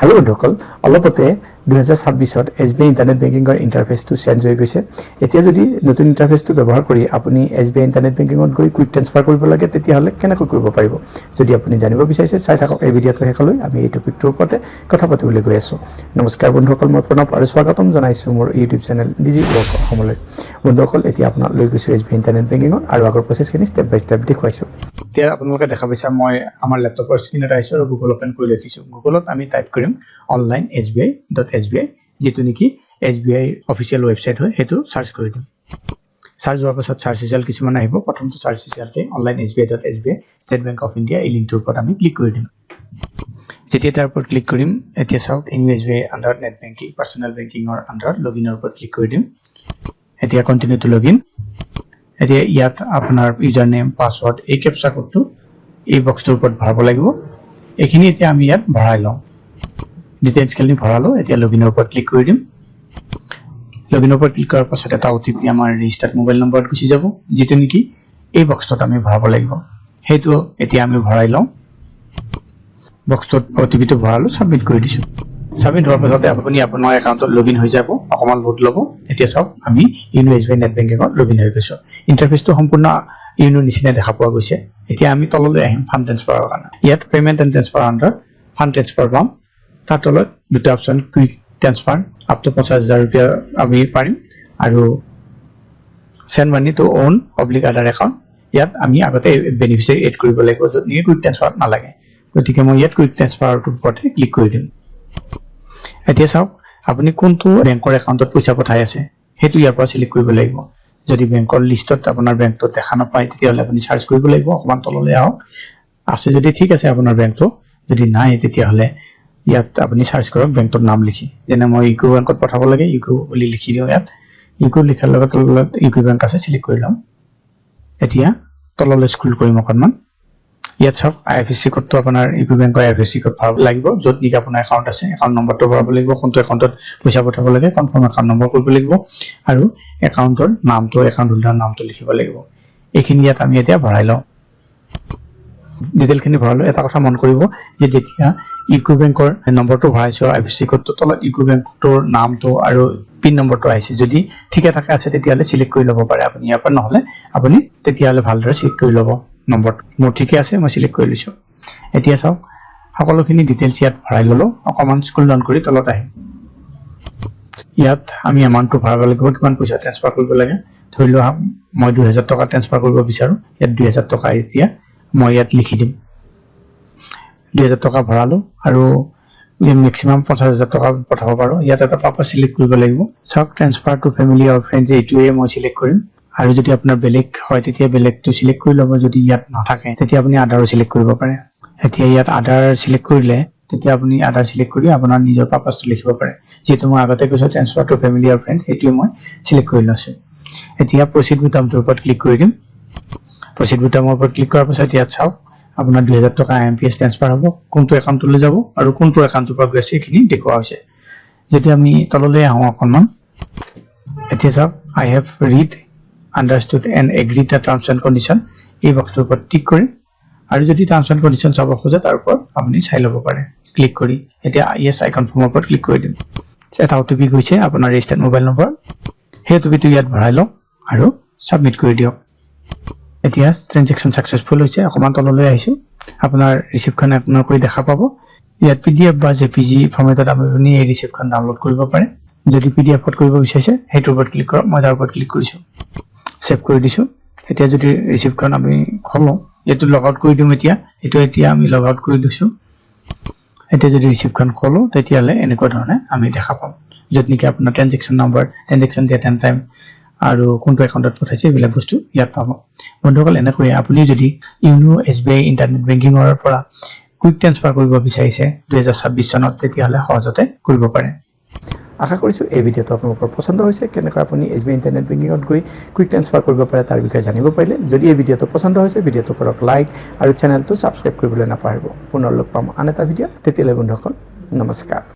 hello बंधुসকল অলপতে 2026ত SBI internet বেংকিংৰ ইন্টাৰফেসটো change হৈ গৈছে এতিয়া যদি নতুন ইন্টাৰফেসটো ব্যৱহাৰ কৰি আপুনি SBI ইন্টাৰনেট বেংকিংত গৈ কুইক ট্ৰান্সফাৰ কৰিব লাগে তেতিয়া হলে কেনেকৈ কৰিব পাৰিব যদি আপুনি জানিব বিচাৰিছে চাই থাকক এই ভিডিঅটো হেকলৈ আমি এই টপিকটোৰ ওপৰতে কথা পাতিবলৈ গৈ আছো নমস্কাৰ বন্ধুসকল মই প্ৰণৱ আৰু স্বাগতম জনাইছো মোৰ ইউটিউব চেনেল ডিজি ব্লগ অসমলৈ বন্ধুসকল এতিয়া আপোনাক লৈ গৈছো SBI ইন্টাৰনেট বেংকিংত আৰু আগৰ প্ৰসেছখিনি ষ্টেপ বাই ষ্টেপ দেখুৱাইছো এতিয়া আপোনালোকে দেখা পাইছে মই আমাৰ লেপটপৰ স্ক্ৰিনত আহিছো আৰু গুগল ওপেন কৰি লিখিছো গুগলত আমি টাইপ কৰিম অনলাইন sbi.sbi যেটো নেকি SBI অফিচিয়েল ওয়েবসাইট হয় হেতু সার্চ কৰি দিম সাৰ্চ হোৱাৰ পাছত সাৰ্চ ৰিজাল্ট কিছুমান আহিব প্ৰথমটো সাৰ্চ ৰিজাল্টে online sbi.sbi state bank of India এই লিংকটোৰ ওপৰত আমি ক্লিক কৰি দিম যেতিয়া তাৰ ওপৰত ক্লিক কৰিম এতিয়া চাওক SBI under net banking personal বেংকিংৰ আন্ডাৰ লগইনৰ ওপৰত ক্লিক কৰি দিম এতিয়া কন্টিনিউ টু লগইন এতিয়া ইয়াত আপোনাৰ ইউজাৰ নেম পাসওয়াৰ্ড এই ক্যাপচা কোডটো এই বক্সটোৰ ওপৰত ভৰাব লাগিব এইখিনি এতিয়া আমি ইয়াত ভৰাই লওঁ ডিটেইলছ খালি ভৰালো এতিয়া লগইনৰ ওপৰত ক্লিক কৰি দিম লগইনৰ ওপৰত ক্লিক কৰাৰ পাছত এটা OTP আমাৰ ৰেজিষ্টাৰ্ড মোবাইল নম্বৰত গুচি যাব যেটো নেকি এই বক্সটোত আমি ভৰাব লাগিব হেতু এতিয়া আমি ভৰাই লওঁ বক্সটোত OTP টো ভৰালো সাবমিট কৰি দিছো সাবমিট হোৱাৰ পাছত আপুনি আপোনাৰ একাউণ্টত লগইন হৈ যাব অকমান লোড ল'ব এতিয়া চাওক আমি SBI নেট বেংকিংত লগইন হৈ গৈছো ইন্টাৰফেসটো সম্পূৰ্ণ ইউনো নিচিনা দেখা পোৱা গৈছে এতিয়া আমি তললৈ আহিম ফান্ড ট্ৰান্সফাৰৰ কাৰণে ইয়াত payment and transfer under fund transfer পাম তাৰ তলত দুটা option quick transfer up to 50000 रुपया আমি পাৰিম আৰু send money to own public other account ইয়াত আমি আগতে বেনিফিচিয়াৰি এড কৰিব লাগিব যদি কুইক ট্ৰান্সফাৰ নালাগে গতিকে মই ইয়াত কুইক ট্ৰান্সফাৰটোৰ ওপৰত ক্লিক কৰি দিম এতিয়া চাওক আপুনি কোনটো বেংকৰ একাউণ্টত পইচা পঠাই আছে হেতু ইয়াৰ পৰা সিলেক্ট কৰিব লাগিব যদি বেংকৰ লিষ্টত আপোনাৰ বেংকটো দেখা নাপায় তেতিয়া হলে আপুনি সাৰ্চ কৰিব লাগিব অকমান তললৈ আহক আছে যদি ঠিক আছে আপোনাৰ বেংকটো যদি নাই তেতিয়া হলে ইয়াত আপুনি সাৰ্চ কৰক বেংকৰ নাম লিখি যেনে মই ইকো বেংকত পঠাব লাগে ইকো বুলি লিখি দিও ইয়াত ইকো লিখাৰ লগত তলত ইকো বেংক আছে সিলেক্ট কৰি লম এতিয়া তললৈ স্ক্ৰল কৰিম অকমান ইয়াত চাওক IFSC কোডটো আপোনাৰ ইকো বেংকৰ IFSC কোড ভৰাব লাগিব যত নিকি আপোনাৰ একাউণ্ট আছে একাউণ্ট নম্বৰটো ভৰাব লাগিব কোনটো একাউণ্টত পইচা পঠাব লাগে কনফাৰ্ম একাউণ্ট নম্বৰ কৰিব লাগিব আৰু একাউণ্টৰ নামটো একাউণ্ট হোল্ডাৰৰ নামটো লিখিব লাগিব এইখিনি ইয়াত আমি এতিয়া ভৰাই লওঁ ডিটেইলখিনি ভৰালো এটা কথা মন কৰিব যে যেতিয়া ইকো বেংকৰ নম্বৰটো ভৰাইছো IFSC কোডটো তলত ইকো বেংকটোৰ নামটো আৰু পিন নম্বৰটো আহিছে যদি ঠিকে থাকে আছে তেতিয়া হলে সিলেক্ট কৰি ল'ব পাৰে আপুনি ইয়াৰ পৰা নহলে আপুনি তেতিয়া হলে ভালদৰে সিলেক্ট কৰি ল'ব নম্বৰ মোৰ ঠিকে আছে মই সিলেক্ট কৰি লৈছো এতিয়া চাওক সকলোখিনি ডিটেইলছ ইয়াত ভৰাই ললো অকমান স্ক্ৰল ডাউন কৰি তলত আহিম ইয়াত আমি এমাউন্টটো ভৰাব লাগিব কিমান পইচা ট্ৰান্সফাৰ কৰিব লাগে ধৰি লোৱা মই 2000 টকা ট্ৰান্সফাৰ কৰিব বিচাৰো ইয়াত 2000 টকা এতিয়া মই ইয়াত লিখি দিম 2000 টকা ভৰালো আৰু ম্যাক্সিমাম 50000 টকা পঠাব পাৰো ইয়াত এটা পাৰপাস সিলেক্ট কৰিব লাগিব সব ট্ৰান্সফাৰ টু ফ্যামিলি অৰ ফ্ৰেণ্ডছ এইটোৱে মই সিলেক্ট কৰিম আৰু যদি আপোনাৰ বেলেগ হয় তেতিয়া বেলেগটো সিলেক্ট কৰি ল'ব যদি ইয়াত নাথাকে তেতিয়া আপুনি আদাৰ সিলেক্ট কৰিব পাৰে এতিয়া ইয়াত আদাৰ সিলেক্ট কৰিলে তেতিয়া আপুনি আদাৰ সিলেক্ট কৰি আপোনাৰ নিজৰ পাৰপাসটো লিখিব পাৰে যেটো মই আগতে কৈছো ট্ৰান্সফাৰ টু ফ্যামিলি অৰ ফ্ৰেণ্ড এইটোৱে মই সিলেক্ট কৰি লৈছো এতিয়া প্ৰসিড বুটামটোৰ ওপৰত ক্লিক কৰি দিম প্ৰসিড বুটামৰ ওপৰত ক্লিক কৰাৰ পাছত ইয়াত চাওক আপোনাৰ 2000 টকা IMPS ট্ৰান্সফাৰ হ'ব কোনটো একাউণ্টলৈ যাব আৰু কোনটো একাউণ্টৰ পৰা গৈছে এইখিনি দেখুৱা হৈছে যদি আমি তললৈ আহো অকমান এতিয়া চাওক I have read understood and agreed the terms and condition এই বক্সটোৰ ওপৰত টিক কৰিম আৰু যদি টাৰ্মছ এণ্ড কন্ডিশন চাব খোজে তাৰ ওপৰত আপুনি চাই ল'ব পাৰে ক্লিক কৰি এতিয়া yes I confirm ওপৰত ক্লিক কৰি দিম এটা OTP গৈছে আপোনাৰ ৰেজিষ্টাৰ্ড মোবাইল নম্বৰ সেই OTPটো ইয়াত ভৰাই লওক আৰু সাবমিট কৰি দিয়ক এতিয়া ট্ৰানজেকচন সাকসেসফুল হৈছে অকমান তললৈ আহিছো আপোনাৰ ৰিসিপ্টখন আপোনাৰ কৈ দেখা পাব ইয়াত PDF বা JPG ফৰমেটত আপুনি এই ৰিসিপ্টখন ডাউনলোড কৰিব পাৰে যদি PDF-ত কৰিব বিচাৰিছে হেইটোৰ ওপৰত ক্লিক কৰক মই তাৰ ওপৰত ক্লিক কৰিছো সেভ কৰি দিছো এতিয়া যদি ৰিসিপ্টখন আমি খলো এটো লগ আউট কৰি দিম এতিয়া আমি লগ আউট কৰি দিছো এতিয়া যদি ৰিসিপ্টখন খলো তেতিয়ালে এনেকুৱা ধৰণে আমি দেখা পাম যত নেকি আপোনাৰ transaction number transaction date and time আৰু কোনটো একাউণ্টত পঠাইছে এইবিলাক বস্তু ইয়াত পাব বন্ধুসকল এনেকৈ আপুনি যদি ইউনো SBI ইন্টাৰনেট বেংকিংৰ পৰা কুইক ট্ৰান্সফাৰ কৰিব বিচাৰিছে 2026 চনত তেতিয়ালে সহজতে কৰিব পাৰে আশা কৰিছো এই ভিডিঅটো আপোনালোকৰ পছন্দ হৈছে কেনেকৈ আপুনি SBI ইন্টাৰনেট বেংকিংত গৈ কুইক ট্ৰান্সফাৰ কৰিব পাৰে তাৰ বিষয়ে জানিব পাৰিলে যদি এই ভিডিঅটো পছন্দ হৈছে ভিডিঅটো কৰক লাইক আৰু চেনেলটো সাবস্ক্ৰাইব কৰিবলৈ নাপাহৰিব পুনৰ লগ পাম আন এটা ভিডিঅ তেতিয়ালৈ বন্ধুসকল নমস্কাৰ